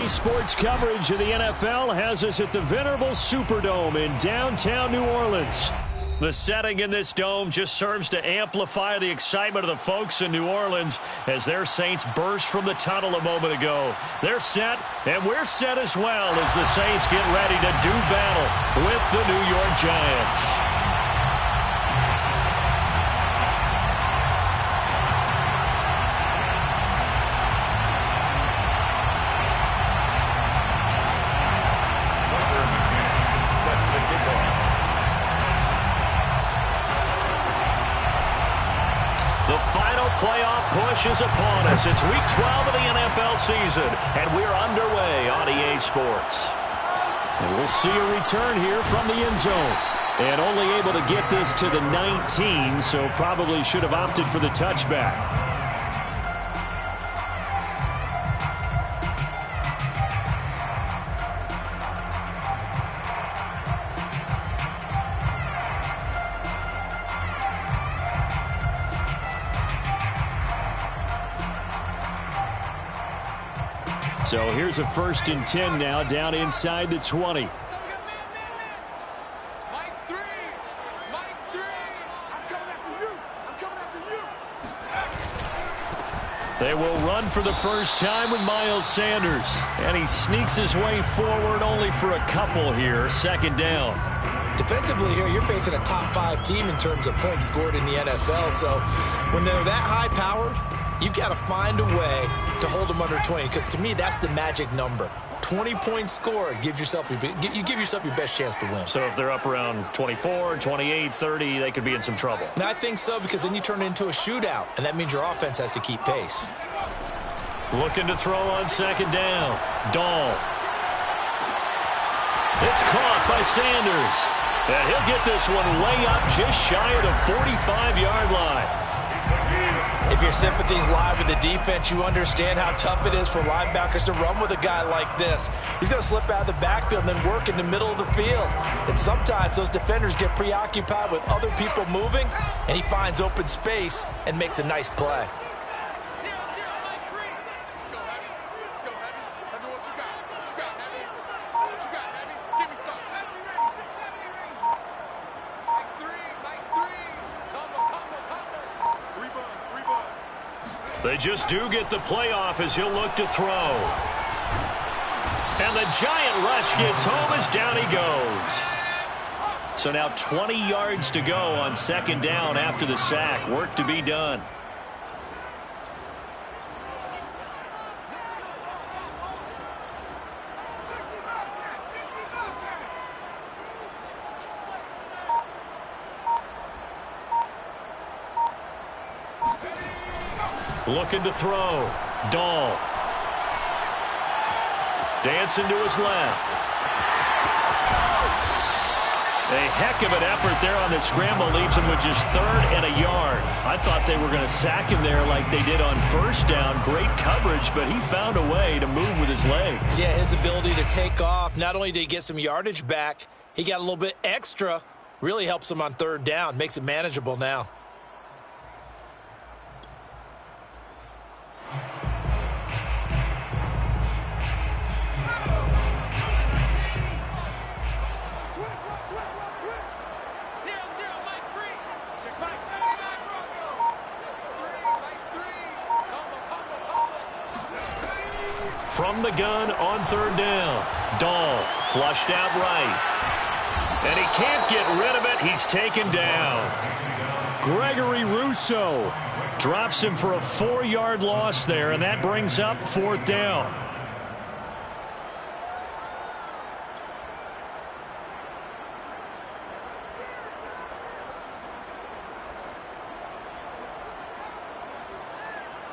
Sports coverage of the NFL has us at the venerable Superdome in downtown New Orleans. The setting in this dome just serves to amplify the excitement of the folks in New Orleans as their Saints burst from the tunnel a moment ago. They're set, and we're set as well as the Saints get ready to do battle with the New York Giants. Playoff push is upon us. It's Week 12 of the NFL season, and we're underway on EA Sports. And we'll see a return here from the end zone. And only able to get this to the 19, so probably should have opted for the touchback. So here's a 1st and 10 now down inside the 20. They will run for the first time with Miles Sanders. And he sneaks his way forward only for a couple here. 2nd down. Defensively here, you're facing a top 5 team in terms of points scored in the NFL. So when they're that high-powered, you've got to find a way to hold them under 20, because to me, that's the magic number. 20 points scored, you give yourself your best chance to win. So if they're up around 24, 28, 30, they could be in some trouble. And I think so, because then you turn it into a shootout, and that means your offense has to keep pace. Looking to throw on 2nd down. Dahl. It's caught by Sanders. And he'll get this one way up just shy of the 45-yard line. If your sympathies lie with the defense, you understand how tough it is for linebackers to run with a guy like this. He's going to slip out of the backfield and then work in the middle of the field. And sometimes those defenders get preoccupied with other people moving, and he finds open space and makes a nice play. They just do get the playoff as he'll look to throw. And the giant rush gets home as down he goes. So now 20 yards to go on 2nd down after the sack. Work to be done. Looking to throw. Dahl. Dancing to his left. A heck of an effort there on the scramble. Leaves him with just 3rd and a yard. I thought they were going to sack him there like they did on 1st down. Great coverage, but he found a way to move with his legs. Yeah, his ability to take off. Not only did he get some yardage back, he got a little bit extra. Really helps him on 3rd down. Makes it manageable now. From the gun on 3rd down. Dahl flushed out right. And he can't get rid of it. He's taken down. Gregory Rousseau drops him for a 4-yard loss there, and that brings up 4th down.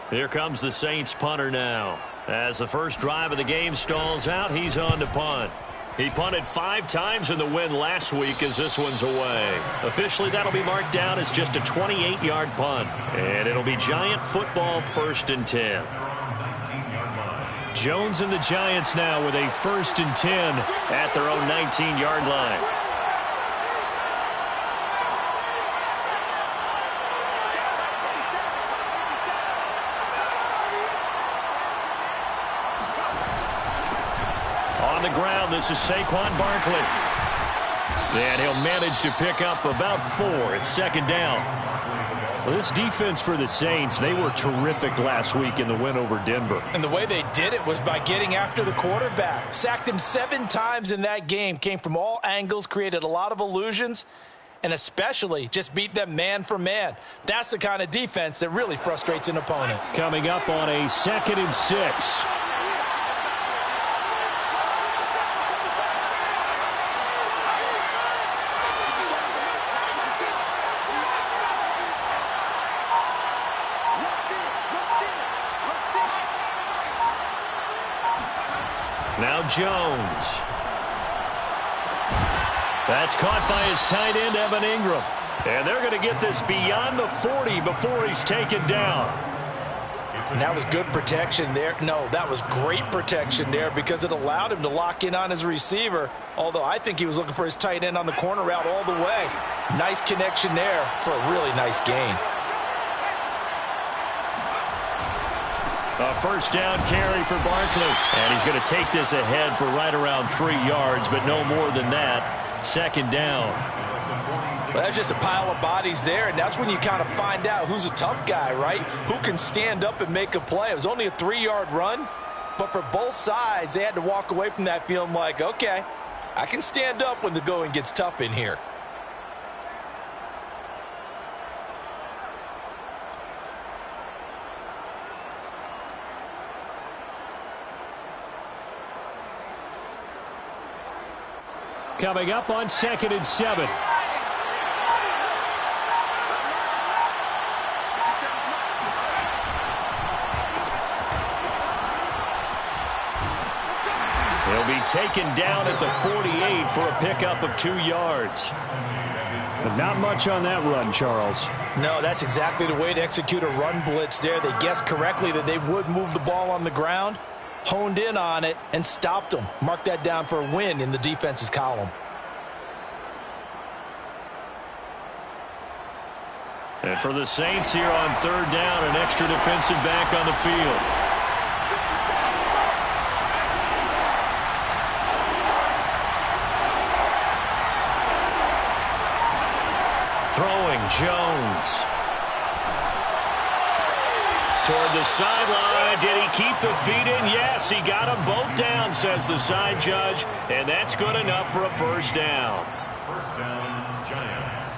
Here comes the Saints punter now. As the first drive of the game stalls out, he's on to punt. He punted 5 times in the win last week as this one's away. Officially, that'll be marked down as just a 28-yard punt. And it'll be Giant football 1st and 10. Jones and the Giants now with a 1st and 10 at their own 19-yard line. On the ground, this is Saquon Barkley. And he'll manage to pick up about 4. It's second down. Well, this defense for the Saints, they were terrific last week in the win over Denver. And the way they did it was by getting after the quarterback. Sacked him 7 times in that game. Came from all angles, created a lot of illusions, and especially just beat them man for man. That's the kind of defense that really frustrates an opponent. Coming up on a 2nd and 6. Now Jones. That's caught by his tight end, Evan Ingram. And they're going to get this beyond the 40 before he's taken down. And that was good protection there. No, that was great protection there because it allowed him to lock in on his receiver, although I think he was looking for his tight end on the corner route all the way. Nice connection there for a really nice gain. A first down carry for Barkley. And he's going to take this ahead for right around 3 yards, but no more than that. Second down. Well, that's just a pile of bodies there, and that's when you kind of find out who's a tough guy, right? Who can stand up and make a play. It was only a 3-yard run, but for both sides, they had to walk away from that feeling like, okay, I can stand up when the going gets tough in here. Coming up on 2nd and 7. He'll be taken down at the 48 for a pickup of 2 yards. But not much on that run, Charles. No, that's exactly the way to execute a run blitz there. They guessed correctly that they would move the ball on the ground, honed in on it, and stopped them. Mark that down for a win in the defense's column. And for the Saints here on 3rd down, an extra defensive back on the field. Throwing Jones. Toward the sideline. Did he keep the feet in? Yes, he got them both down, says the side judge. And that's good enough for a first down. First down, Giants.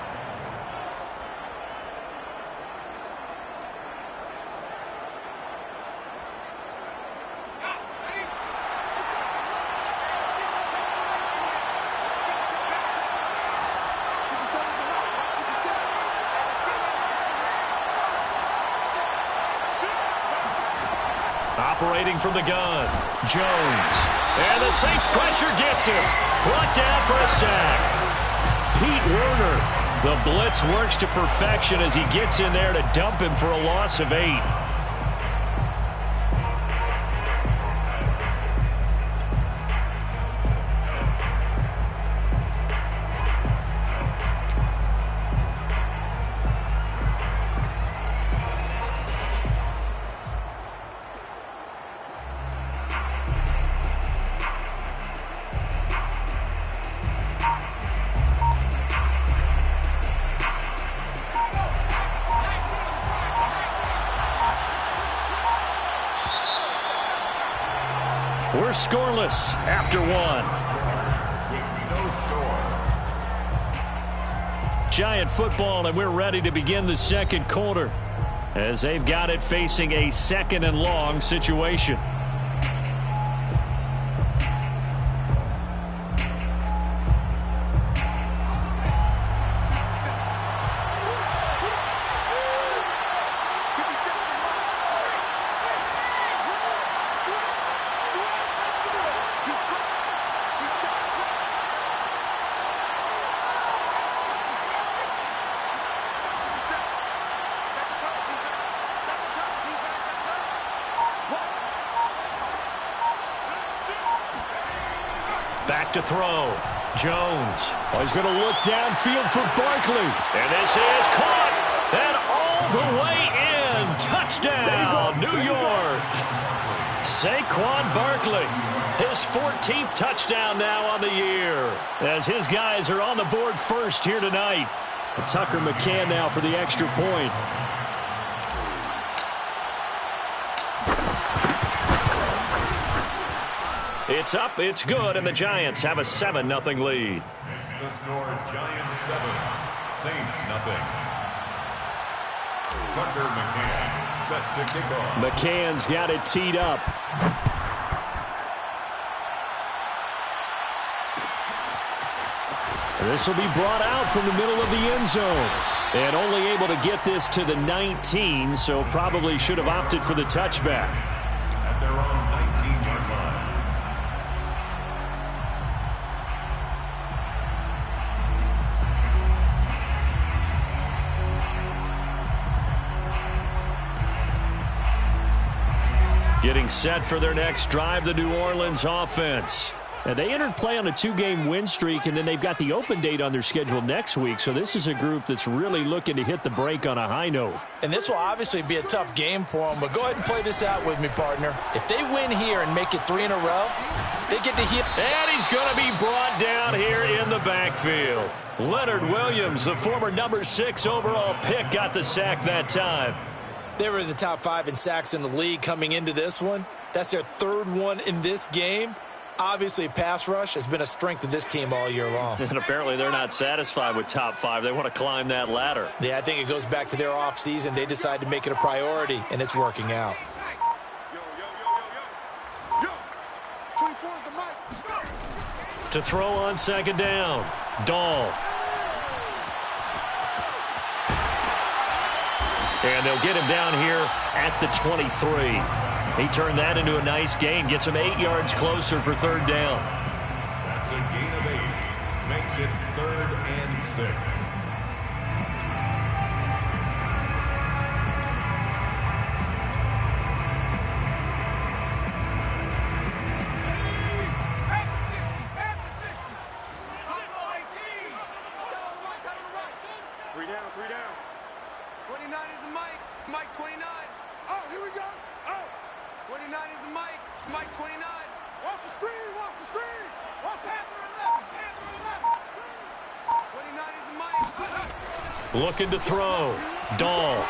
Operating from the gun, Jones. And the Saints pressure gets him. Brought down for a sack. Pete Werner. The blitz works to perfection as he gets in there to dump him for a loss of 8. We're scoreless after 1. No score. Giant football, and we're ready to begin the 2nd quarter as they've got it facing a 2nd and long situation. Back to throw. Jones. Oh, he's going to look downfield for Barkley. And this is caught. And all the way in. Touchdown, New York. Saquon Barkley, his 14th touchdown now on the year, as his guys are on the board first here tonight. Tucker McCann now for the extra point. It's up, it's good, and the Giants have a 7-0 lead. It's the score, Giants 7, Saints 0. Tucker McCann set to kick off. McCann's got it teed up. This will be brought out from the middle of the end zone. And only able to get this to the 19, so probably should have opted for the touchback. At their own 19-yard line. Getting set for their next drive, the New Orleans offense. And they entered play on a 2-game win streak, and then they've got the open date on their schedule next week. So this is a group that's really looking to hit the break on a high note. And this will obviously be a tough game for them, but go ahead and play this out with me, partner. If they win here and make it 3 in a row, they get to hit. And he's going to be brought down here in the backfield. Leonard Williams, the former number 6 overall pick, got the sack that time. They were in the top 5 in sacks in the league coming into this one. That's their 3rd one in this game. Obviously, pass rush has been a strength of this team all year long. And apparently they're not satisfied with top 5. They want to climb that ladder. Yeah, I think it goes back to their offseason. They decided to make it a priority, and it's working out. To throw on 2nd down, Dahl. And they'll get him down here at the 23. He turned that into a nice gain, gets him 8 yards closer for 3rd down. That's a gain of 8. Makes it 3rd and 6. Three down. 29 is the Mike. Mike 29. Oh, here we go. Oh. 29 is the Mike. Mike 29. Watch the screen. Watch the screen. Watch Panther 11. Panther 11. 29 is the Mike. Looking to throw. Dahl.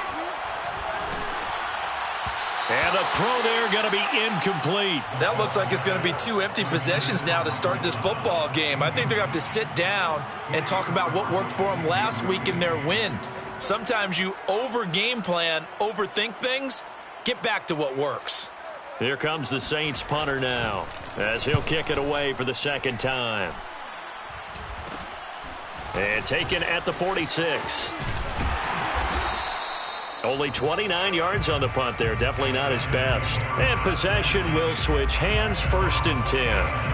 And the throw there going to be incomplete. That looks like it's going to be 2 empty possessions now to start this football game. I think they're going to have to sit down and talk about what worked for them last week in their win. Sometimes you over-game plan, overthink things. Get back to what works. Here comes the Saints punter now, as he'll kick it away for the 2nd time. And taken at the 46. Only 29 yards on the punt there. Definitely not his best. And possession will switch hands, 1st and 10.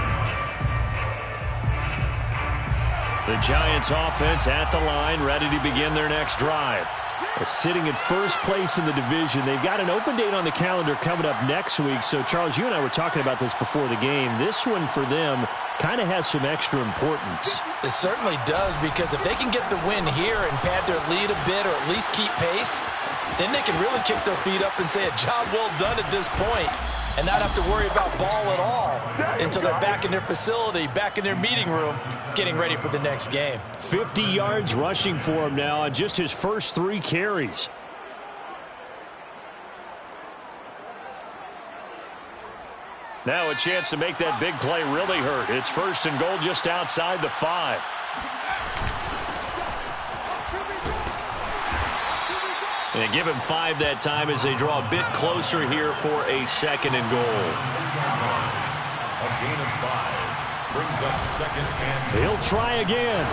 The Giants offense at the line, ready to begin their next drive. Sitting in 1st place in the division. They've got an open date on the calendar coming up next week. So, Charles, you and I were talking about this before the game. This one for them kind of has some extra importance. It certainly does, because if they can get the win here and pad their lead a bit or at least keep pace, then they can really kick their feet up and say a job well done at this point and not have to worry about ball at all until they're back in their facility, back in their meeting room, getting ready for the next game. 50 yards rushing for him now on just his first 3 carries. Now a chance to make that big play really hurt. It's 1st and goal just outside the 5. And give him 5 that time as they draw a bit closer here for a 2nd and goal. A gain of 5 brings up 2nd and. He'll try again.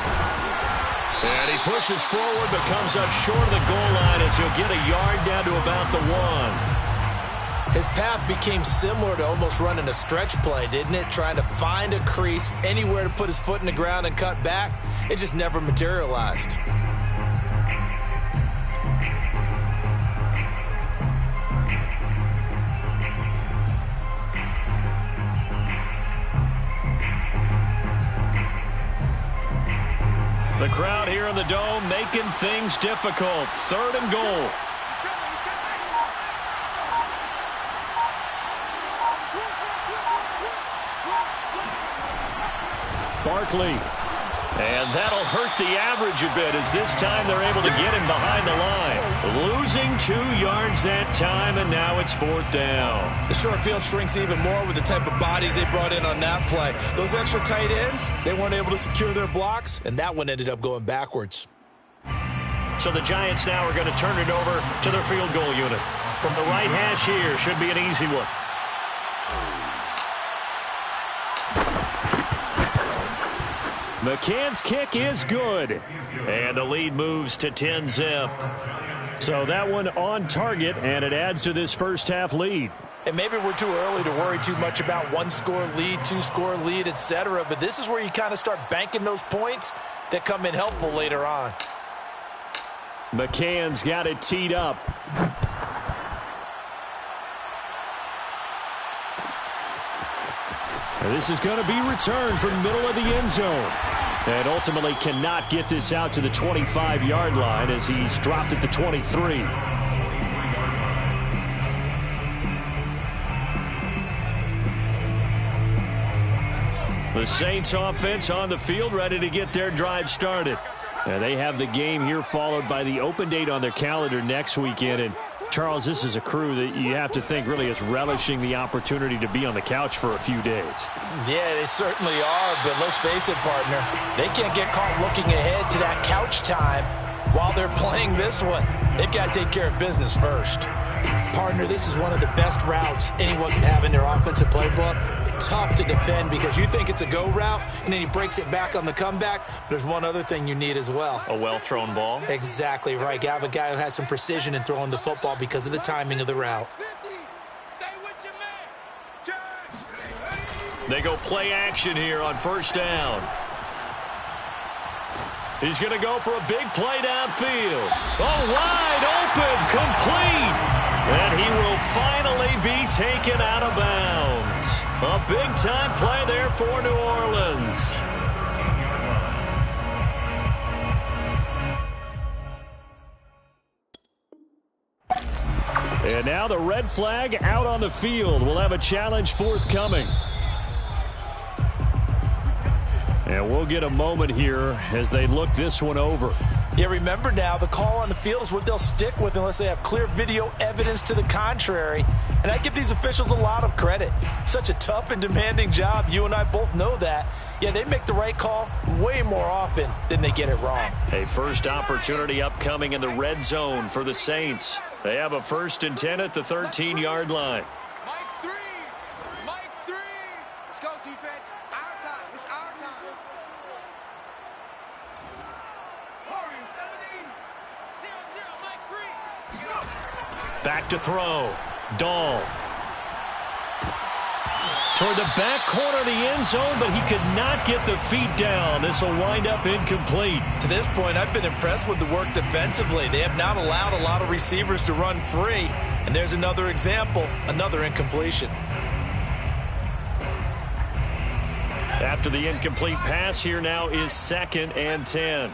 And he pushes forward but comes up short of the goal line as he'll get a yard down to about the 1. His path became similar to almost running a stretch play, didn't it? Trying to find a crease, anywhere to put his foot in the ground and cut back. It just never materialized. The crowd here in the Dome making things difficult. 3rd and goal. Barkley. And that'll hurt the average a bit as this time they're able to get him behind the line. Losing 2 yards that time, and now it's 4th down. The short field shrinks even more with the type of bodies they brought in on that play. Those extra tight ends, they weren't able to secure their blocks, and that one ended up going backwards. So the Giants now are going to turn it over to their field goal unit. From the right hash here, should be an easy one. McCann's kick is good. And the lead moves to 10-zip. So that one on target, and it adds to this first half lead. And maybe we're too early to worry too much about 1-score lead, 2-score lead, etc. But this is where you kind of start banking those points that come in helpful later on. McCann's got it teed up. And this is going to be returned from the middle of the end zone. And ultimately cannot get this out to the 25-yard line as he's dropped at the 23. The Saints offense on the field ready to get their drive started. And they have the game here followed by the open date on their calendar next weekend. And Charles, this is a crew that you have to think really is relishing the opportunity to be on the couch for a few days. Yeah, they certainly are, but let's face it, partner. They can't get caught looking ahead to that couch time while they're playing this one. They've got to take care of business first. Partner, this is one of the best routes anyone can have in their offensive playbook. Tough to defend because you think it's a go route, and then he breaks it back on the comeback. There's one other thing you need as well. A well-thrown ball? Exactly right. You have a guy who has some precision in throwing the football because of the timing of the route. They go play action here on first down. He's going to go for a big play downfield. Oh, wide open, complete. And he will finally be taken out of bounds. A big-time play there for New Orleans. And now the red flag out on the field. We'll have a challenge forthcoming. And we'll get a moment here as they look this one over. Yeah, remember now, the call on the field is what they'll stick with unless they have clear video evidence to the contrary. And I give these officials a lot of credit. Such a tough and demanding job. You and I both know that. Yeah, they make the right call way more often than they get it wrong. A first opportunity upcoming in the red zone for the Saints. They have a 1st and 10 at the 13-yard line. Mike 3. Mike 3. Let's go, defense. Our time. It's our time. Back to throw. Dahl. Toward the back corner of the end zone, but he could not get the feet down. This will wind up incomplete. To this point, I've been impressed with the work defensively. They have not allowed a lot of receivers to run free. And there's another example, another incompletion. After the incomplete pass, here now is 2nd and 10.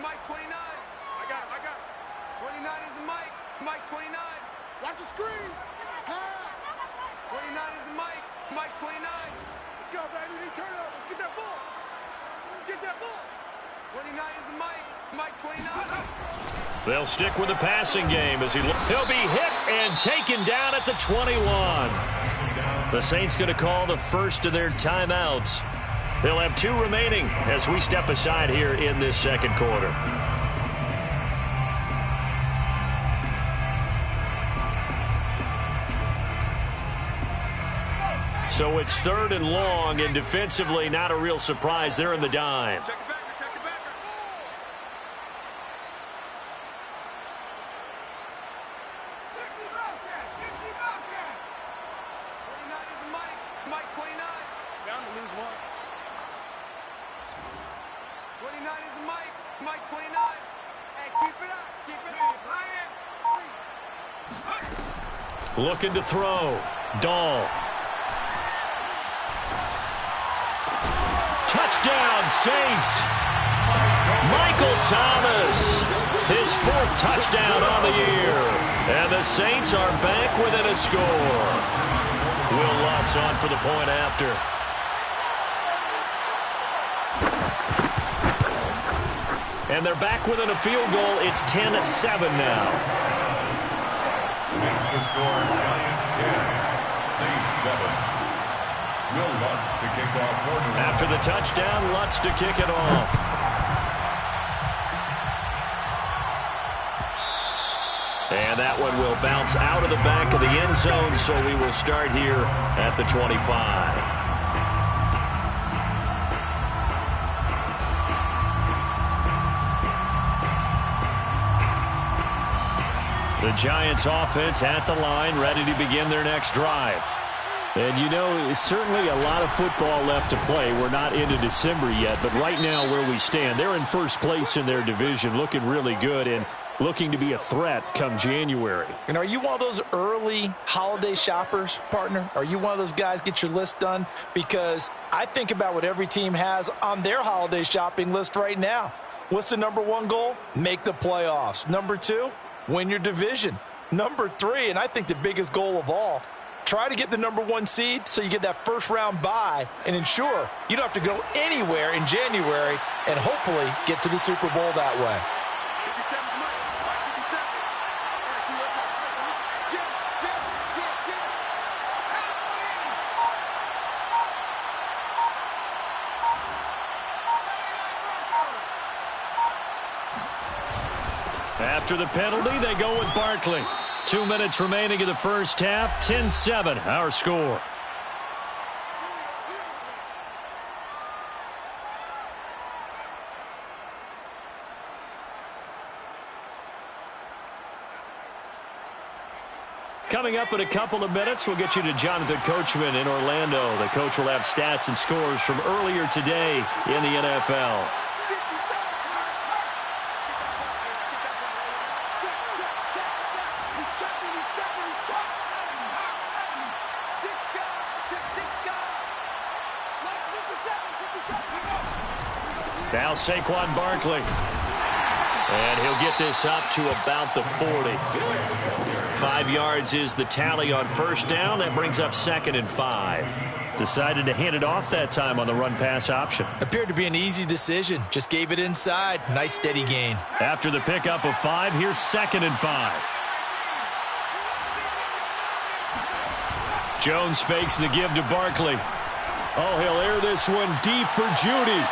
Mike 29. I got it. 29 is the Mike. Mike 29. Watch the screen. Pass. 29 is the Mike. Mike 29. Let's go, baby. We need turnover. Let's get that ball. Let's get that ball. 29 is the Mike. Mike 29. They'll stick with the passing game as he'll be hit and taken down at the 21. The Saints going to call the first of their timeouts. They'll have 2 remaining as we step aside here in this second quarter. So it's 3rd and long, and defensively not a real surprise. They're in the dime. Check it back. Check it back. 29 is the Mike. Mike 29. Down to lose 1. 29 is the Mike. Mike 29. Hey, keep it up. Keep it up. Looking to throw. Dahl. Touchdown, Saints. Michael Thomas. His 4th touchdown on the year. And the Saints are back within a score. Will Lutz on for the point after. And they're back within a field goal. It's 10-7 now. Makes the score Giants 10, Saints 7. Will Lutz to kick off for New Orleans. After the touchdown, Lutz to kick it off. And that one will bounce out of the back of the end zone, so we will start here at the 25. The Giants offense at the line, ready to begin their next drive. And you know, certainly a lot of football left to play. We're not into December yet, but right now where we stand, they're in first place in their division, looking really good and looking to be a threat come January. And are you one of those early holiday shoppers, partner? Are you one of those guys get your list done? Because I think about what every team has on their holiday shopping list right now. What's the number one goal? Make the playoffs. Number two, win your division. Number three, and I think the biggest goal of all, try to get the number one seed so you get that first round bye and ensure you don't have to go anywhere in January and hopefully get to the Super Bowl that way. After the penalty, they go with Barkley. 2 minutes remaining in the first half. 10-7, our score. Coming up in a couple of minutes, we'll get you to Jonathan Coachman in Orlando. The coach will have stats and scores from earlier today in the NFL. Now Saquon Barkley. And he'll get this up to about the 40. 5 yards is the tally on first down. That brings up 2nd and 5. Decided to hand it off that time on the run-pass option. Appeared to be an easy decision. Just gave it inside. Nice steady gain. After the pickup of 5, here's 2nd and 5. Jones fakes the give to Barkley. Oh, he'll air this one deep for Judy.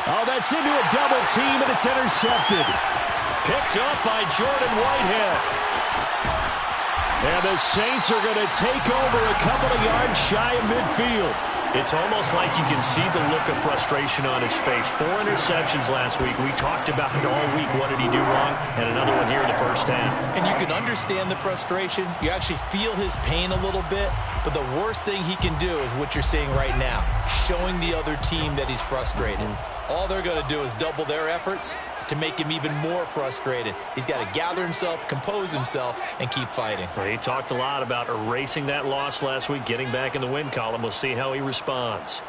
Oh, that's into a double team, and it's intercepted. Picked up by Jordan Whitehead. And the Saints are going to take over a couple of yards shy of midfield. It's almost like you can see the look of frustration on his face. 4 interceptions last week. We talked about it all week. What did he do wrong? And another one here in the first half. And you can understand the frustration. You actually feel his pain a little bit. But the worst thing he can do is what you're seeing right now, showing the other team that he's frustrated. All they're going to do is double their efforts to make him even more frustrated. He's got to gather himself, compose himself, and keep fighting. Well, he talked a lot about erasing that loss last week, getting back in the win column. We'll see how he responds.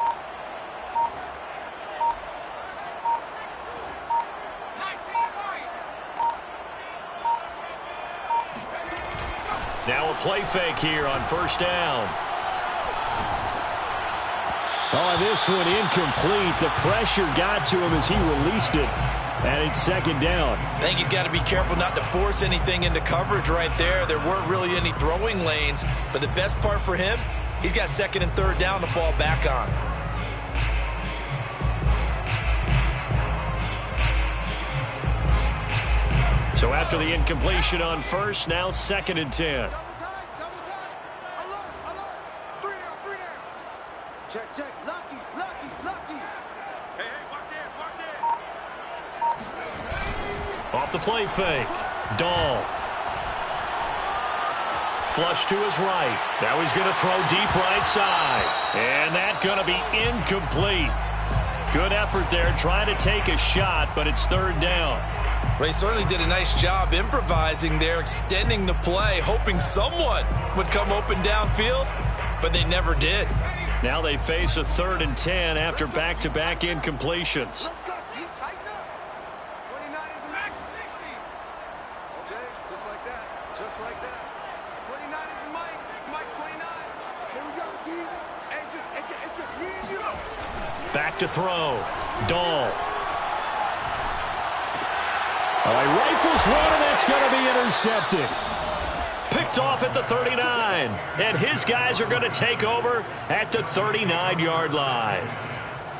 Now a play fake here on first down. Oh, and this one incomplete. The pressure got to him as he released it. And it's 2nd down. I think he's got to be careful not to force anything into coverage right there. There weren't really any throwing lanes. But the best part for him, he's got 2nd and 3rd down to fall back on. So after the incompletion on first, now 2nd and 10. Check, check. Lucky, lucky, lucky. Hey, watch it. Off the play fake. Dahl. Flush to his right. Now he's going to throw deep right side. And that's going to be incomplete. Good effort there trying to take a shot, but it's 3rd down. Well, he certainly did a nice job improvising there, extending the play, hoping someone would come open downfield, but they never did. Now they face a 3rd and 10 after back-to-back incompletions. Let's go. You tighten up. 29 is the max. 60. Okay, just like that. Just like that. 29 is the Mike. Mike 29. Here we go, D. It's just me and you. Back to throw. Dahl. All right, rifles one, and that's going to be intercepted. Picked off at the 39, and his guys are going to take over at the 39-yard line.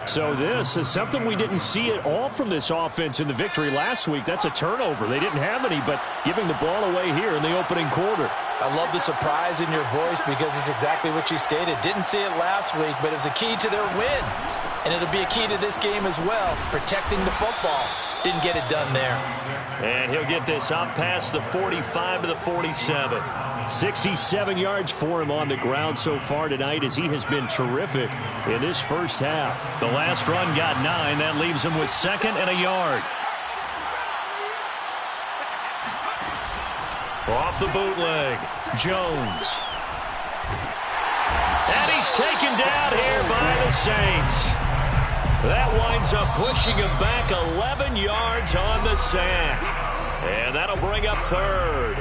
So this is something we didn't see at all from this offense in the victory last week. That's a turnover. They didn't have any, but giving the ball away here in the opening quarter. I love the surprise in your voice because it's exactly what you stated. Didn't see it last week, but it was a key to their win. And it'll be a key to this game as well, protecting the football. Didn't get it done there. And he'll get this up past the 45 to the 47. 67 yards for him on the ground so far tonight as he has been terrific in this first half. The last run got 9. That leaves him with 2nd and a yard. Off the bootleg, Jones. And he's taken down here by the Saints. That winds up pushing him back 11 yards on the sack. And that'll bring up 3rd.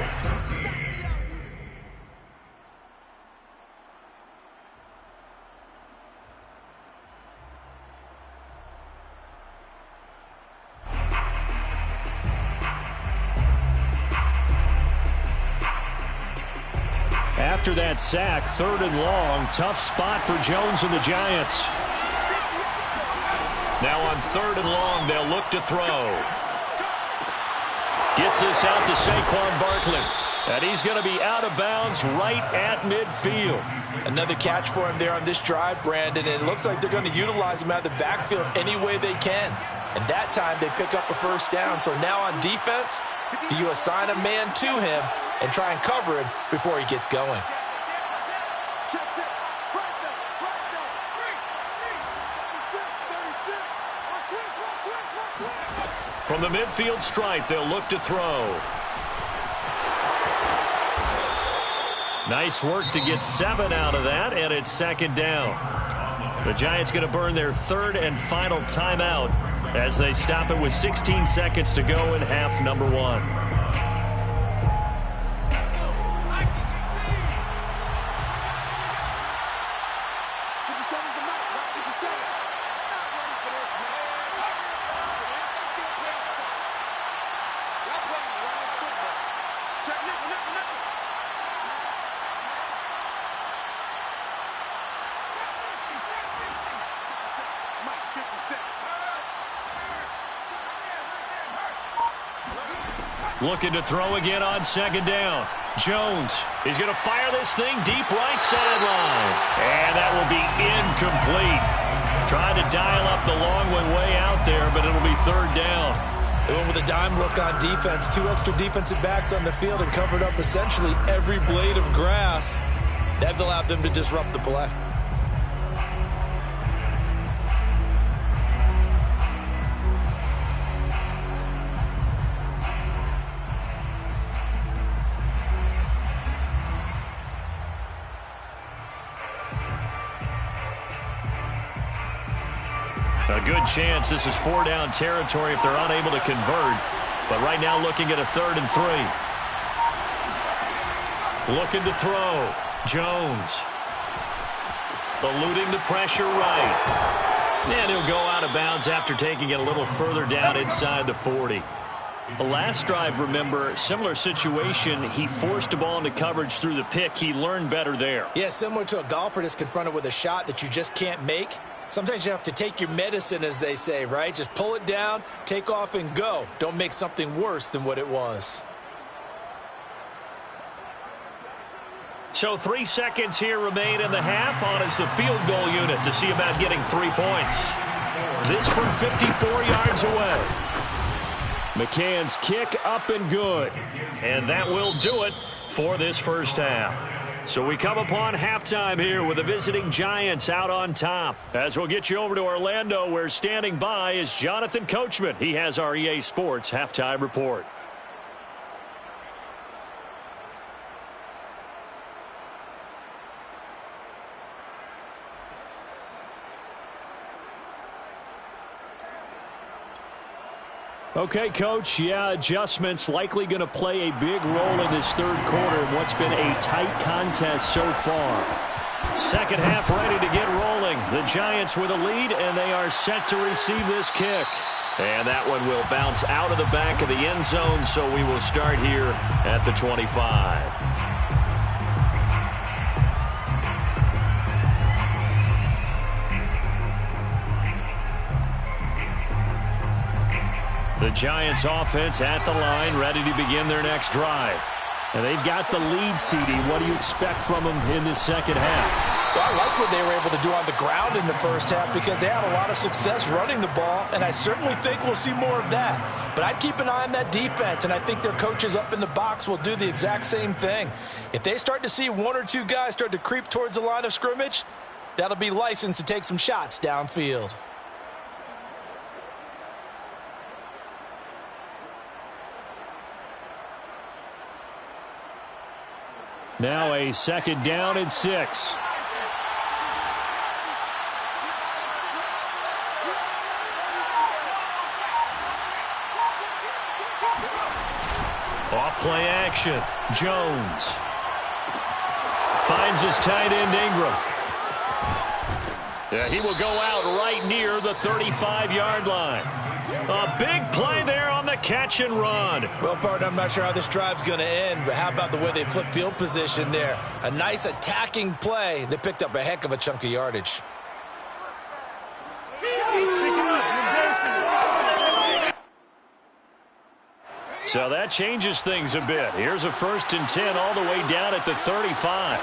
After that sack, 3rd and long. Tough spot for Jones and the Giants. Now on 3rd and long, they'll look to throw. Gets this out to Saquon Barkley. And he's going to be out of bounds right at midfield. Another catch for him there on this drive, Brandon. And it looks like they're going to utilize him out of the backfield any way they can. And that time they pick up a first down. So now on defense, do you assign a man to him and try and cover him before he gets going? From the midfield stripe, they'll look to throw. Nice work to get 7 out of that, and it's 2nd down. The Giants going to burn their 3rd and final timeout as they stop it with 16 seconds to go in half number 1. Looking to throw again on 2nd down. Jones, he's going to fire this thing deep right sideline. And that will be incomplete. Trying to dial up the long one way out there, but it'll be 3rd down. They went with a dime look on defense. 2 extra defensive backs on the field and covered up essentially every blade of grass. That allowed them to disrupt the play. A good chance this is 4-down territory if they're unable to convert. But right now looking at a 3rd and 3. Looking to throw. Jones. Eluding the pressure right. And he'll go out of bounds after taking it a little further down inside the 40. The last drive, remember, similar situation. He forced a ball into coverage through the pick. He learned better there. Yeah, similar to a golfer that's confronted with a shot that you just can't make. Sometimes you have to take your medicine, as they say, right? Just pull it down, take off, and go. Don't make something worse than what it was. So 3 seconds here remain in the half. On is the field goal unit to see about getting 3 points. This from 54 yards away. McCann's kick up and good. And that will do it for this first half. So we come upon halftime here with the visiting Giants out on top. As we'll get you over to Orlando, where standing by is Jonathan Coachman. He has our EA Sports halftime report. Okay, Coach, yeah, adjustments likely going to play a big role in this 3rd quarter in what's been a tight contest so far. Second half ready to get rolling. The Giants with a lead, and they are set to receive this kick. And that one will bounce out of the back of the end zone, so we will start here at the 25. The Giants offense at the line, ready to begin their next drive. And they've got the lead, CD. What do you expect from them in the second half? Well, I like what they were able to do on the ground in the first half because they had a lot of success running the ball, and I certainly think we'll see more of that. But I'd keep an eye on that defense, and I think their coaches up in the box will do the exact same thing. If they start to see one or two guys start to creep towards the line of scrimmage, that'll be licensed to take some shots downfield. Now a second down and 6. Off play action. Jones finds his tight end Ingram. Yeah, he will go out right near the 35-yard line. A big play there on the catch and run. Well, partner, I'm not sure how this drive's going to end, but how about the way they flip field position there? A nice attacking play. They picked up a heck of a chunk of yardage. So that changes things a bit. Here's a 1st and 10 all the way down at the 35.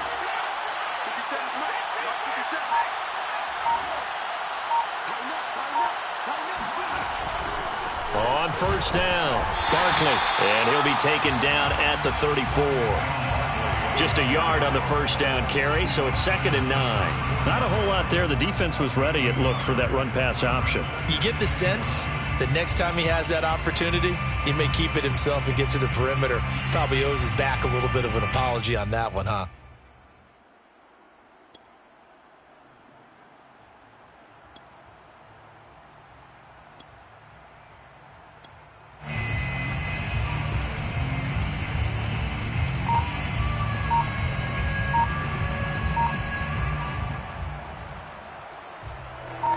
On 1st down, Barkley, and he'll be taken down at the 34. Just a yard on the 1st down carry, so it's 2nd and 9. Not a whole lot there. The defense was ready, it looked, for that run-pass option. You get the sense that next time he has that opportunity, he may keep it himself and get to the perimeter. Probably owes his back a little bit of an apology on that one, huh?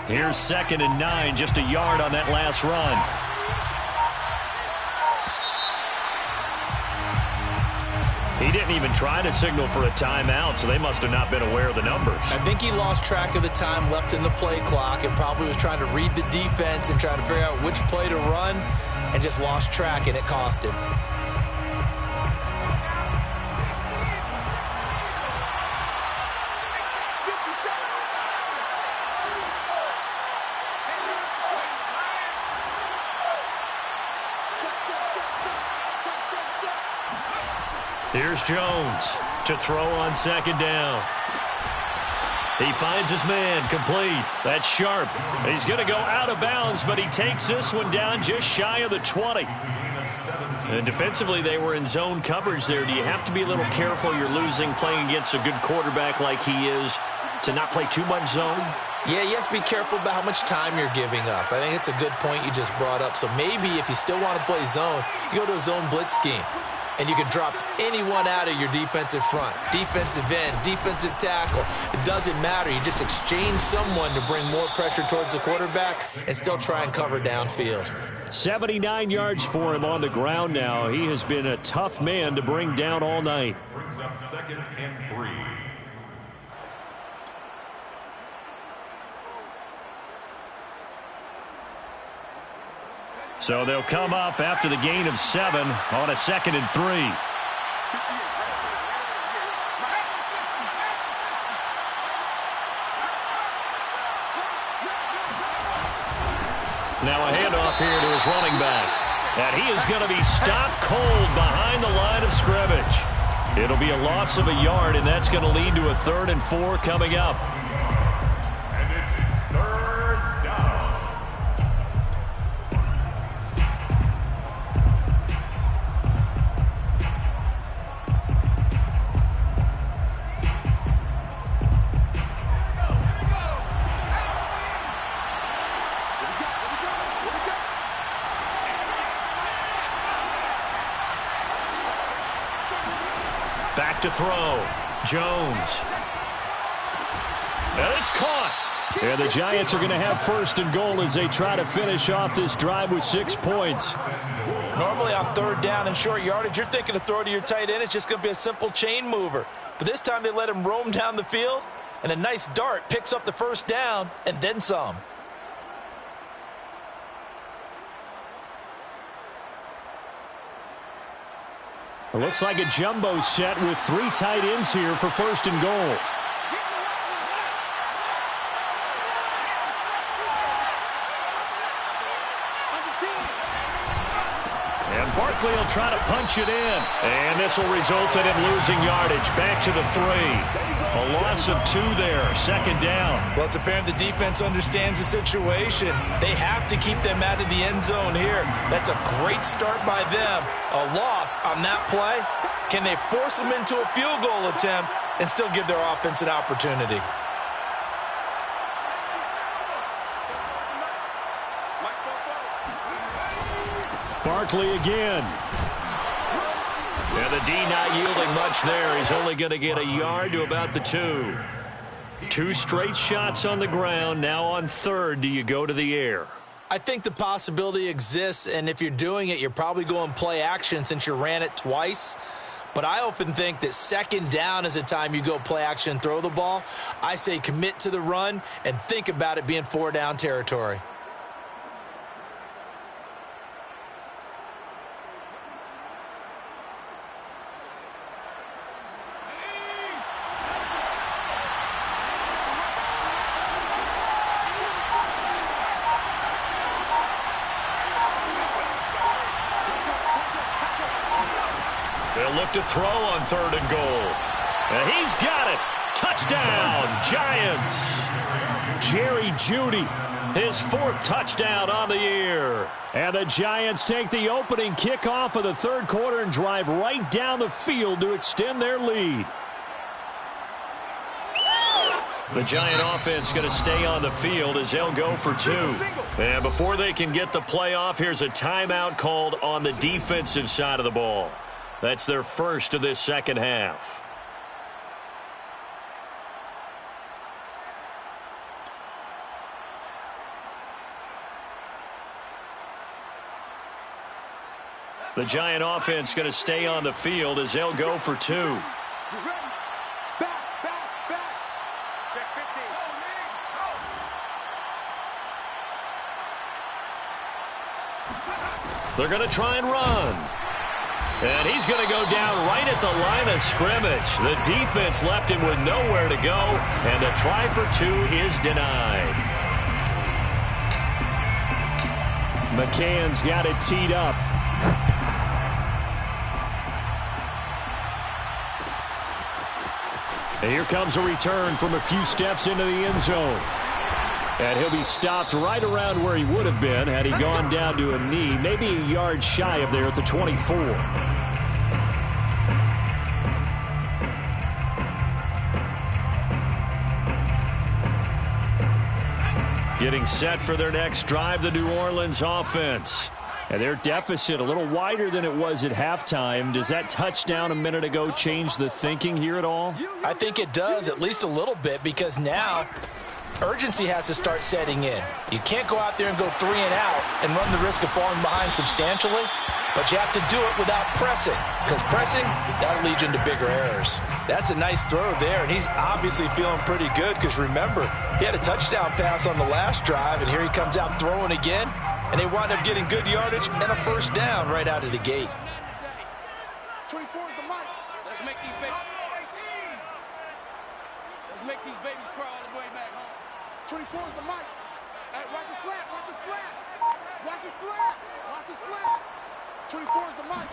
Here's 2nd and 9, just a yard on that last run. He didn't even try to signal for a timeout, so they must have not been aware of the numbers. I think he lost track of the time left in the play clock and probably was trying to read the defense and trying to figure out which play to run and just lost track, and it cost him. Here's Jones to throw on 2nd down. He finds his man, complete. That's Sharp. He's going to go out of bounds, but he takes this one down just shy of the 20. And defensively, they were in zone coverage there. Do you have to be a little careful? You're losing playing against a good quarterback like he is to not play too much zone? Yeah, you have to be careful about how much time you're giving up. I think it's a good point you just brought up. So maybe if you still want to play zone, you go to a zone blitz scheme. And you can drop anyone out of your defensive front. Defensive end, defensive tackle. It doesn't matter. You just exchange someone to bring more pressure towards the quarterback and still try and cover downfield. 79 yards for him on the ground now. He has been a tough man to bring down all night. Brings up 2nd and 3. So they'll come up after the gain of 7 on a 2nd and 3. Now a handoff here to his running back. And he is going to be stopped cold behind the line of scrimmage. It'll be a loss of a yard, and that's going to lead to a 3rd and 4 coming up. And it's 3rd down. Back to throw. Jones. And it's caught. And the Giants are going to have first and goal as they try to finish off this drive with 6 points. Normally on third down and short yardage, you're thinking to throw to your tight end. It's just going to be a simple chain mover. But this time they let him roam down the field, and a nice dart picks up the first down and then some. It looks like a jumbo set with 3 tight ends here for first and goal. And Barkley will try to punch it in. And this will result in him losing yardage. Back to the 3. A loss of 2 there. Second down. Well, it's apparent the defense understands the situation. They have to keep them out of the end zone here. That's a great start by them. A loss on that play. Can they force them into a field goal attempt and still give their offense an opportunity? Barkley again. And the D not yielding much there. He's only going to get a yard to about the 2. 2 straight shots on the ground. Now on third, do you go to the air? I think the possibility exists, and if you're doing it, you're probably going play action since you ran it twice. But I often think that second down is a time you go play action and throw the ball. I say commit to the run and think about it being 4 down territory. They'll look to throw on third and goal. And he's got it. Touchdown, Giants. Jerry Jeudy, his 4th touchdown on the year. And the Giants take the opening kickoff of the third quarter and drive right down the field to extend their lead. The Giant offense going to stay on the field as they'll go for 2. And before they can get the play off, here's a timeout called on the defensive side of the ball. That's their first of this second half. The Giant offense going to stay on the field as they'll go for 2. Back. Check 15. They're going to try and run. And he's going to go down right at the line of scrimmage. The defense left him with nowhere to go, and the try for 2 is denied. McCann's got it teed up. And here comes a return from a few steps into the end zone. And he'll be stopped right around where he would have been had he gone down to a knee, maybe a yard shy of there at the 24. Getting set for their next drive, the New Orleans offense. And their deficit a little wider than it was at halftime. Does that touchdown a minute ago change the thinking here at all? I think it does, at least a little bit, because now urgency has to start setting in. You can't go out there and go 3 and out and run the risk of falling behind substantially, but you have to do it without pressing, because pressing, that'll lead you into bigger errors. That's a nice throw there, and he's obviously feeling pretty good, because remember, he had a touchdown pass on the last drive, and here he comes out throwing again, and they wind up getting good yardage and a first down right out of the gate. 24 is the mic. Let's make these babies crawl all the way back home. 24 is the mic. Hey, watch his flat. Watch his flat. Watch his flat. Watch his flat. 24 is the mic.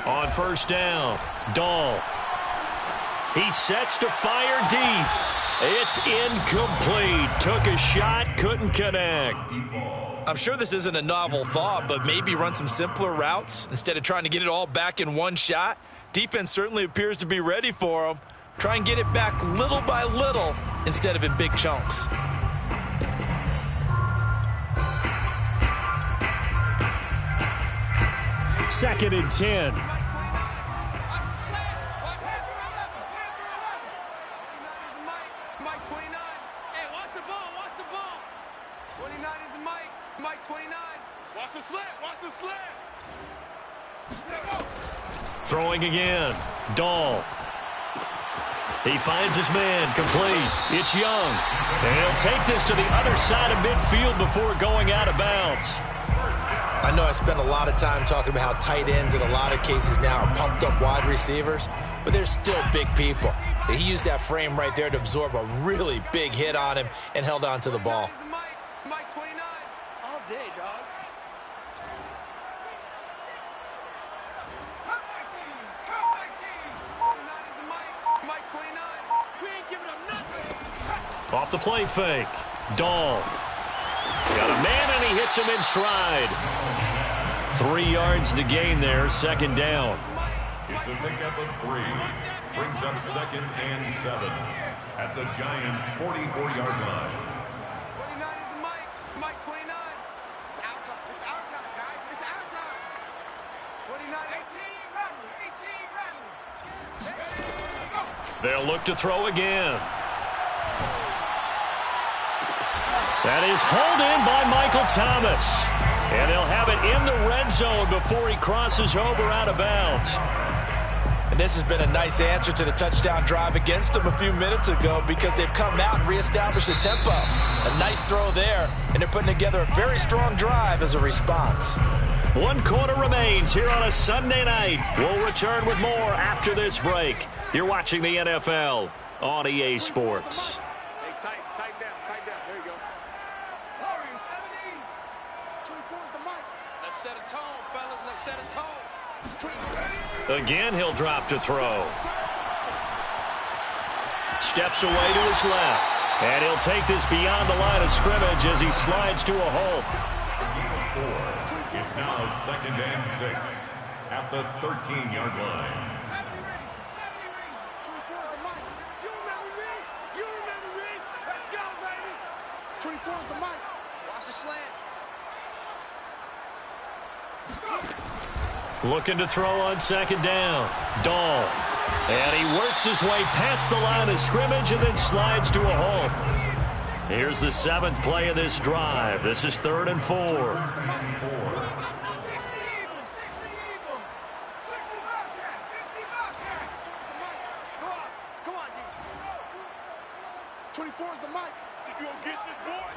On first down, Dahl. He sets to fire deep. It's incomplete. Took a shot, couldn't connect. I'm sure this isn't a novel thought, but maybe run some simpler routes instead of trying to get it all back in one shot. Defense certainly appears to be ready for him. Try and get it back little by little instead of in big chunks. Second and 10. Mike 29. Hey, watch the ball. 29 is the Mike. Mike 29. Watch the slant. Watch the slant. Throwing again. Dahl. He finds his man, complete. It's Young. And he'll take this to the other side of midfield before going out of bounds. I know I spent a lot of time talking about how tight ends in a lot of cases now are pumped up wide receivers, but they're still big people. He used that frame right there to absorb a really big hit on him and held on to the ball. Mike 29. All day, dog. Mike 29. We ain't giving him nothing. Off the play fake. Dahl. Got a man and he hits him in stride. 3 yards the gain there, second down. It's a pickup of 3. Brings up 2nd and 7 at the Giants' 44-yard line. 29 is the Mike. Mike 29. It's our time. It's our time, guys. It's our time. 29. 18 rattling. They'll look to throw again. That is hauled in by Michael Thomas. And they'll have it in the red zone before he crosses over out of bounds. And this has been a nice answer to the touchdown drive against them a few minutes ago because they've come out and reestablished the tempo. A nice throw there, and they're putting together a very strong drive as a response. 1 quarter remains here on a Sunday night. We'll return with more after this break. You're watching the NFL on EA Sports. Hey, tighten down. There you go. Warriors 17. 24 is the Mike. Let's set a tone, fellas. Let's set a tone. Again, he'll drop to throw. Steps away to his left. And he'll take this beyond the line of scrimmage as he slides to a halt. It's now 2nd and 6 at the 13-yard line. 24 is the Mike. You remember me? You remember me? Let's go, baby. 24 is the Mike. Watch the slant. Looking to throw on 2nd down. Dahl. And he works his way past the line of scrimmage and then slides to a halt. Here's the 7th play of this drive. This is 3rd and 4. 24 is the Mike. If you don't get this, boy,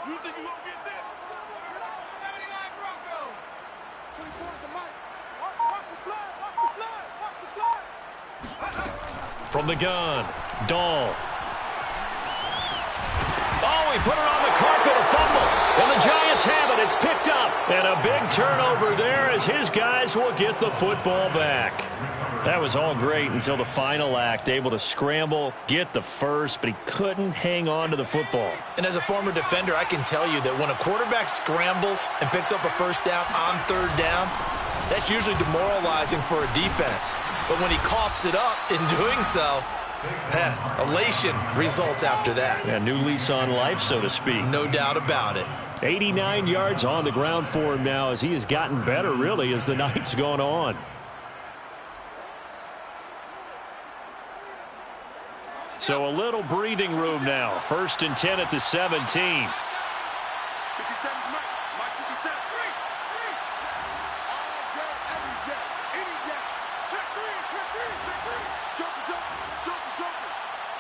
you think you won't get this? 79 Bronco. 24 is the Mike. Watch the flag. Watch the flag. Watch the flag. From the gun, Dahl. Oh, he put it on the carpet, a fumble. And the Giants have it. It's picked up. And a big turnover there as his guys will get the football back. That was all great until the final act, able to scramble, get the first, but he couldn't hang on to the football. And as a former defender, I can tell you that when a quarterback scrambles and picks up a first down on 3rd down, that's usually demoralizing for a defense. But when he coughs it up in doing so, elation results after that. A new lease on life, so to speak. No doubt about it. 89 yards on the ground for him now as he has gotten better, really, as the night's gone on. So a little breathing room now. 1st and 10 at the 17. 57 Mike. Mike 57. All day, every day, any day. Check 3, check 3, check 3. Joker.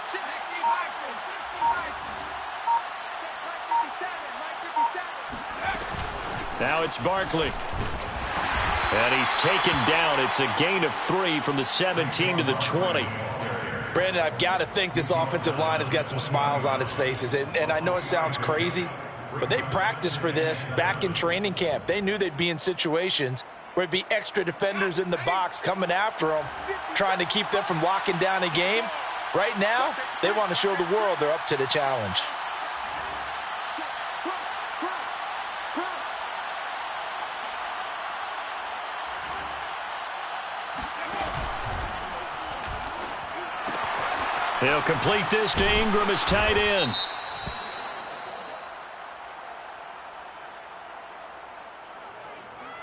Check 60 Bison, 60 Bison. Check Mike 57, Mike 57. Now it's Barkley. And he's taken down. It's a gain of 3 from the 17 to the 20. Brandon, I've got to think this offensive line has got some smiles on its faces. And I know it sounds crazy, but they practiced for this back in training camp. They knew they'd be in situations where it'd be extra defenders in the box coming after them, trying to keep them from locking down a game. Right now, they want to show the world they're up to the challenge. He'll complete this to Ingram as tight end.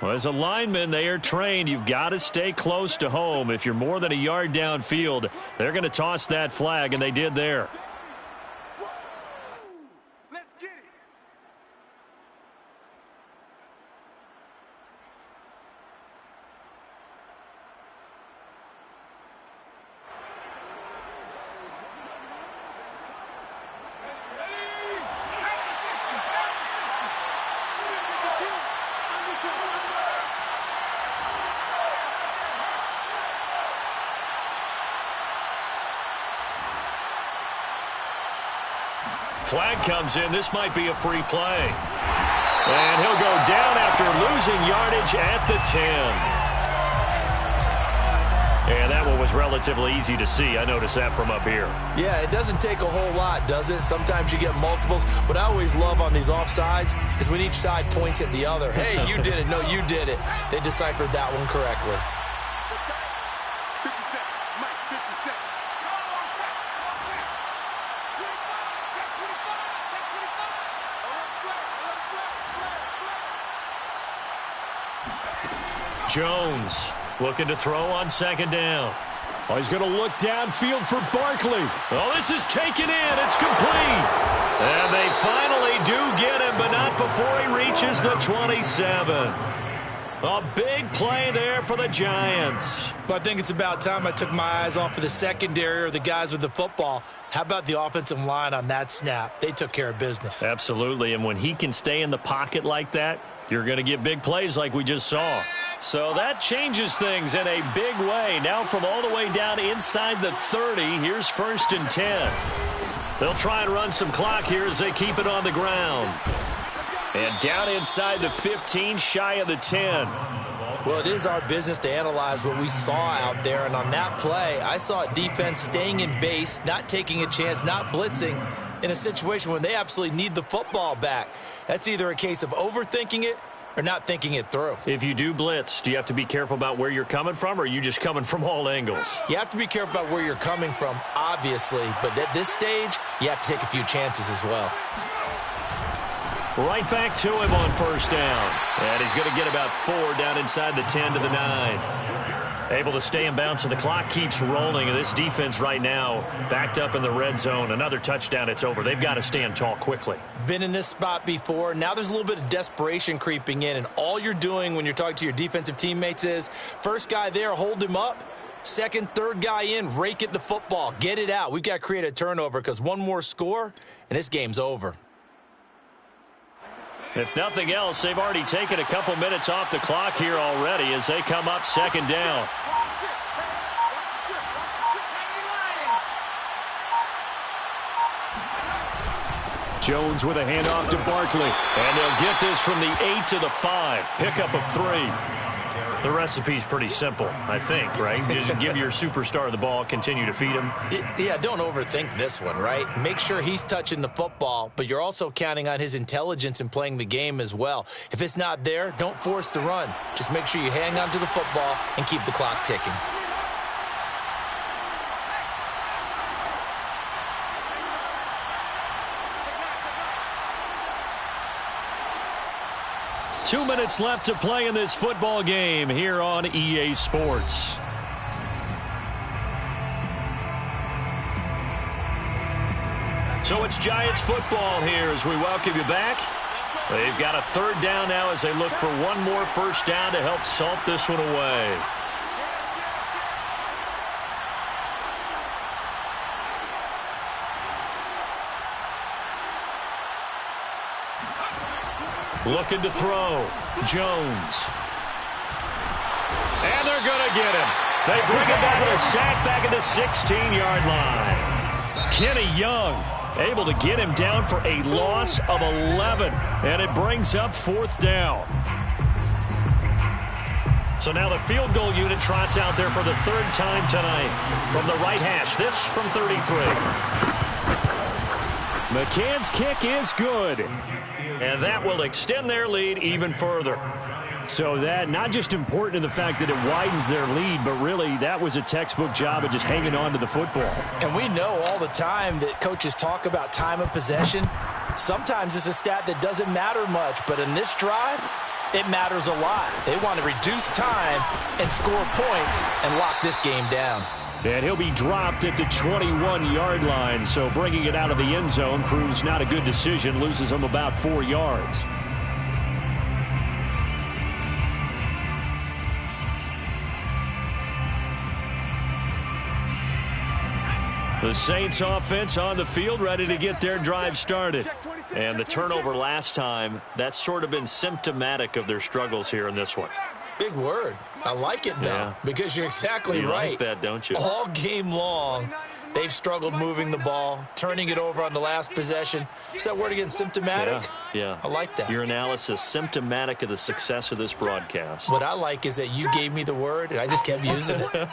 Well, as a lineman, they are trained. You've got to stay close to home. If you're more than a yard downfield, they're going to toss that flag, and they did there. Let's get it. flag comes in. This might be a free play. And he'll go down after losing yardage at the 10. And that one was relatively easy to see. I noticed that from up here. Yeah, it doesn't take a whole lot, does it? Sometimes you get multiples. What I always love on these offsides is when each side points at the other. Hey, you did it. No, you did it. They deciphered that one correctly. 50 seconds. Mike, 50 seconds. Jones looking to throw on second down. Oh, he's going to look downfield for Barkley. Oh, this is taken in. It's complete. And they finally do get him, but not before he reaches the 27. A big play there for the Giants. But I think it's about time I took my eyes off of the secondary or the guys with the football. How about the offensive line on that snap? They took care of business. Absolutely, and when he can stay in the pocket like that, you're going to get big plays like we just saw. So that changes things in a big way. Now from all the way down inside the 30, here's 1st and 10. They'll try and run some clock here as they keep it on the ground. And down inside the 15, shy of the 10. Well, it is our business to analyze what we saw out there. And on that play, I saw a defense staying in base, not taking a chance, not blitzing in a situation when they absolutely need the football back. That's either a case of overthinking it or not thinking it through. If you do blitz, do you have to be careful about where you're coming from, or are you just coming from all angles? You have to be careful about where you're coming from, obviously. But at this stage, you have to take a few chances as well. Right back to him on 1st down. And he's going to get about 4 down inside the 10 to the 9. Able to stay in bounds, so the clock keeps rolling. And this defense right now backed up in the red zone. Another touchdown, it's over. They've got to stand tall quickly. Been in this spot before. Now there's a little bit of desperation creeping in. And all you're doing when you're talking to your defensive teammates is, first guy there, hold him up. Second, third guy in, rake at the football. Get it out. We've got to create a turnover because one more score, and this game's over. If nothing else, they've already taken a couple minutes off the clock here already as they come up 2nd down. Jones with a handoff to Barkley. And they'll get this from the 8 to the 5. Pickup of 3. The recipe's pretty simple, I think, right? Just give your superstar the ball, continue to feed him. Yeah, don't overthink this one, right? Make sure he's touching the football, but you're also counting on his intelligence in playing the game as well. If it's not there, don't force the run. Just make sure you hang on to the football and keep the clock ticking. Two minutes left to play in this football game here on EA Sports. So it's Giants football here as we welcome you back. They've got a 3rd down now as they look for one more 1st down to help salt this one away. Looking to throw. Jones. And they're going to get him. They bring him down with a sack back at the 16-yard line. Kenny Young able to get him down for a loss of 11. And it brings up 4th down. So now the field goal unit trots out there for the 3rd time tonight. From the right hash, this from 33. McCann's kick is good. And that will extend their lead even further. So that not just important in the fact that it widens their lead, but really that was a textbook job of just hanging on to the football. And we know all the time that coaches talk about time of possession. Sometimes it's a stat that doesn't matter much, but in this drive, it matters a lot. They want to reduce time and score points and lock this game down. And he'll be dropped at the 21-yard line, so bringing it out of the end zone proves not a good decision, loses him about 4 yards. The Saints offense on the field, ready to get their drive started. And the turnover last time, that's sort of been symptomatic of their struggles here in this one. Big word. I like it, though, because you're exactly right. You like that, don't you? All game long, They've struggled moving the ball, turning it over on the last possession. Is that word again, symptomatic? Yeah. I like that. Your analysis, symptomatic of the success of this broadcast. What I like is that you gave me the word, and I just kept using it.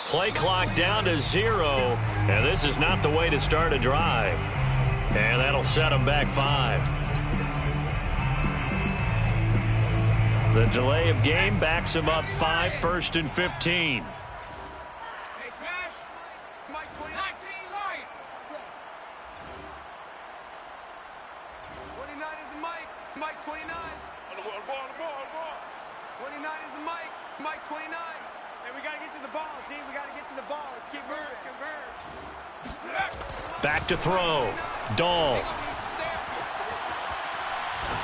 Play clock down to 0, and this is not the way to start a drive. And that'll set them back 5. The delay of game backs him up 5, 1st and 15. Hey, Smash. Mike 19 Lion. 29 is the Mike. Mike 29. On the ball. 29 is the Mike. Mike 29. Hey, we got to get to the ball, D. We got to get to the ball. Let's keep moving. Back to throw. Dahl.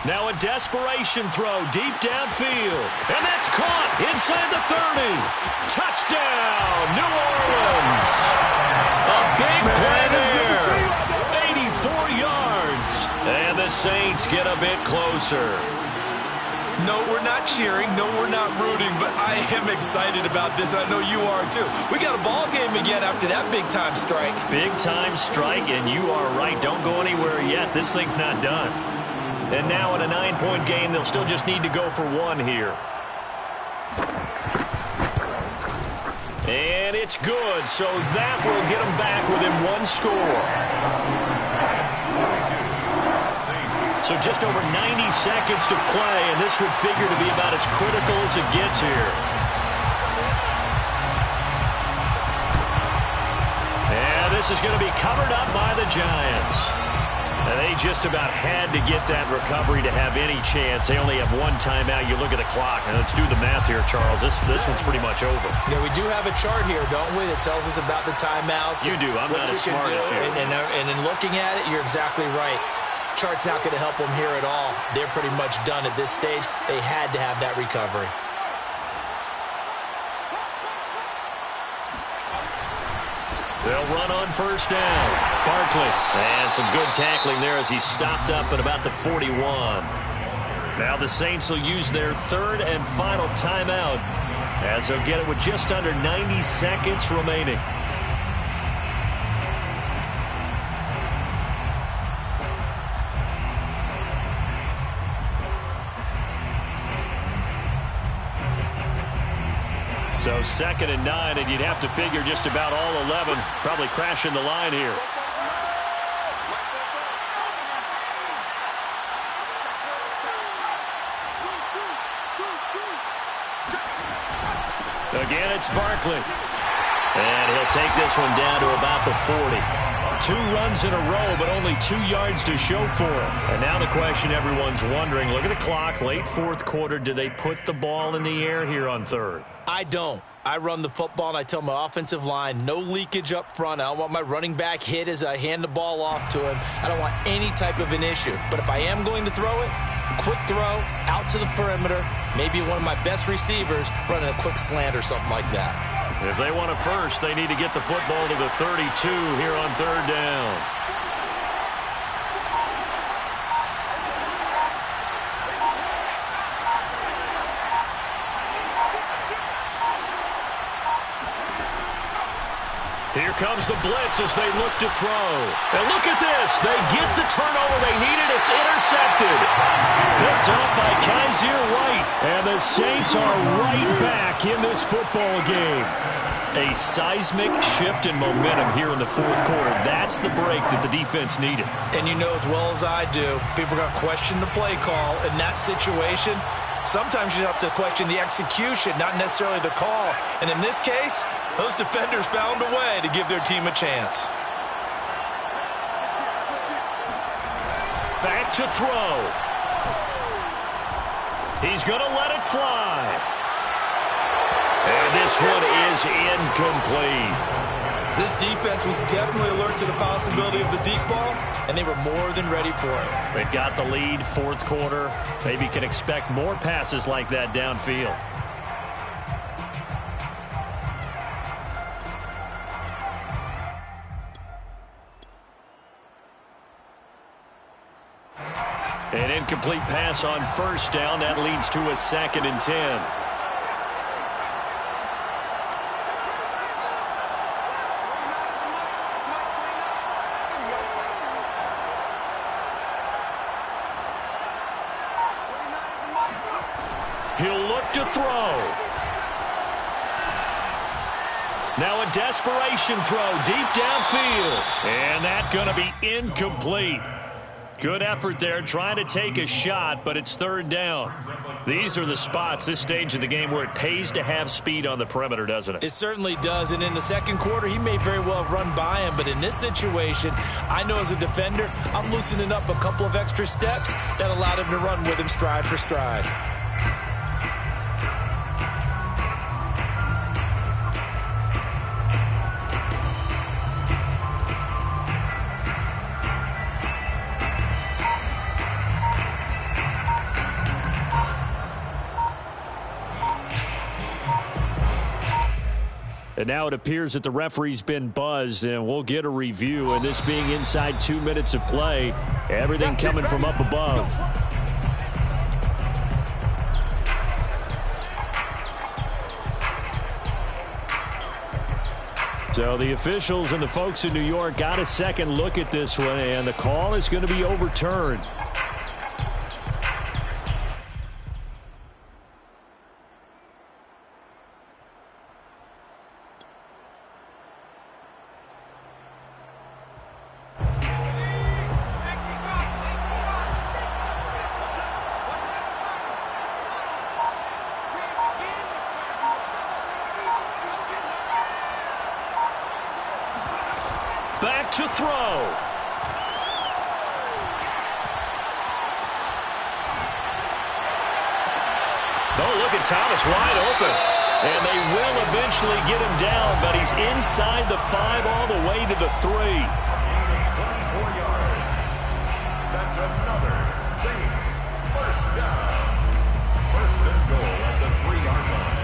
Now a desperation throw deep downfield. And that's caught inside the 30. Touchdown, New Orleans. A big play there. 84 yards. And the Saints get a bit closer. No, we're not cheering. No, we're not rooting. But I am excited about this. I know you are, too. We got a ball game again after that big-time strike. Big-time strike, and you are right. Don't go anywhere yet. This thing's not done. And now in a 9-point game, they'll still just need to go for 1 here. And it's good, so that will get them back within 1 score. So just over 90 seconds to play, and this would figure to be about as critical as it gets here. And this is going to be covered up by the Giants. And they just about had to get that recovery to have any chance. They only have 1 timeout. You look at the clock, and let's do the math here, Charles. This one's pretty much over. Yeah, we do have a chart here, don't we, that tells us about the timeouts. You do. I'm not as smart as you. And in looking at it, you're exactly right. Chart's not going to help them here at all. They're pretty much done at this stage. They had to have that recovery. They'll run on 1st down. Barkley. And some good tackling there as he stopped up at about the 41. Now the Saints will use their 3rd and final timeout as they'll get it with just under 90 seconds remaining. So 2nd and 9, and you'd have to figure just about all 11 probably crashing the line here. Again, it's Barkley. And he'll take this one down to about the 40. 2 runs in a row, but only 2 yards to show for it. And now the question everyone's wondering, look at the clock, late 4th quarter, do they put the ball in the air here on 3rd? I don't. I run the football, and I tell my offensive line, no leakage up front. I don't want my running back hit as I hand the ball off to him. I don't want any type of an issue. But if I am going to throw it, quick throw, out to the perimeter, maybe one of my best receivers running a quick slant or something like that. If they want a first, they need to get the football to the 32 here on 3rd down. Here comes the blitz as they look to throw. And look at this. They get the turnover they needed. It's intercepted. Picked up by Kaiser White. And the Saints are right back in this football game. A seismic shift in momentum here in the 4th quarter. That's the break that the defense needed. And you know as well as I do, people are going to question the play call in that situation. Sometimes you have to question the execution, not necessarily the call. And in this case, those defenders found a way to give their team a chance. Back to throw. He's going to let it fly. And this one is incomplete. This defense was definitely alert to the possibility of the deep ball, and they were more than ready for it. They've got the lead, 4th quarter. Maybe can expect more passes like that downfield. An incomplete pass on first down. That leads to a 2nd and 10. He'll look to throw. Now a desperation throw deep downfield. And that's going to be incomplete. Good effort there trying to take a shot, but it's 3rd down. These are the spots, this stage of the game, where it pays to have speed on the perimeter, doesn't it? It certainly does, and in the second quarter, he may very well have run by him, but in this situation, I know as a defender, I'm loosening up a couple of extra steps that allowed him to run with him stride for stride. And now it appears that the referee's been buzzed, and we'll get a review. And this being inside 2 minutes of play, everything coming from up above. So the officials and the folks in New York got a second look at this one, and the call is going to be overturned. Back to throw. Oh, look at Thomas wide open. And they will eventually get him down, but he's inside the 5 all the way to the 3. 24 yards. That's another Saints first down. 1st and goal at the 3-yard line.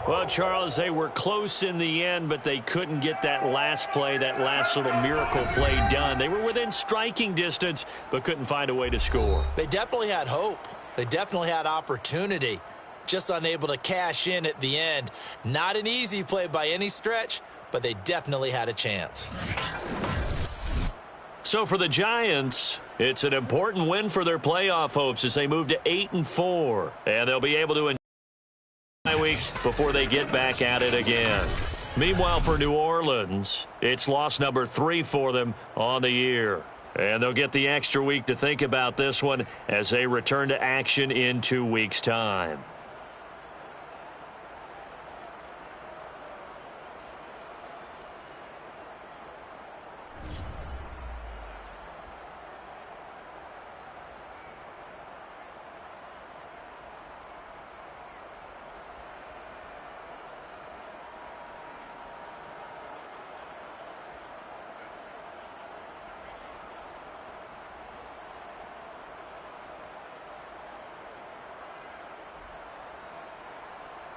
Well, Charles, they were close in the end, but they couldn't get that last play, that last little miracle play done. They were within striking distance, but couldn't find a way to score. They definitely had hope. They definitely had opportunity. Just unable to cash in at the end. Not an easy play by any stretch, but they definitely had a chance. So for the Giants, it's an important win for their playoff hopes as they move to 8-4, and they'll be able to week before they get back at it again. Meanwhile, for New Orleans, it's loss number 3 for them on the year. And they'll get the extra week to think about this one as they return to action in 2 weeks' time.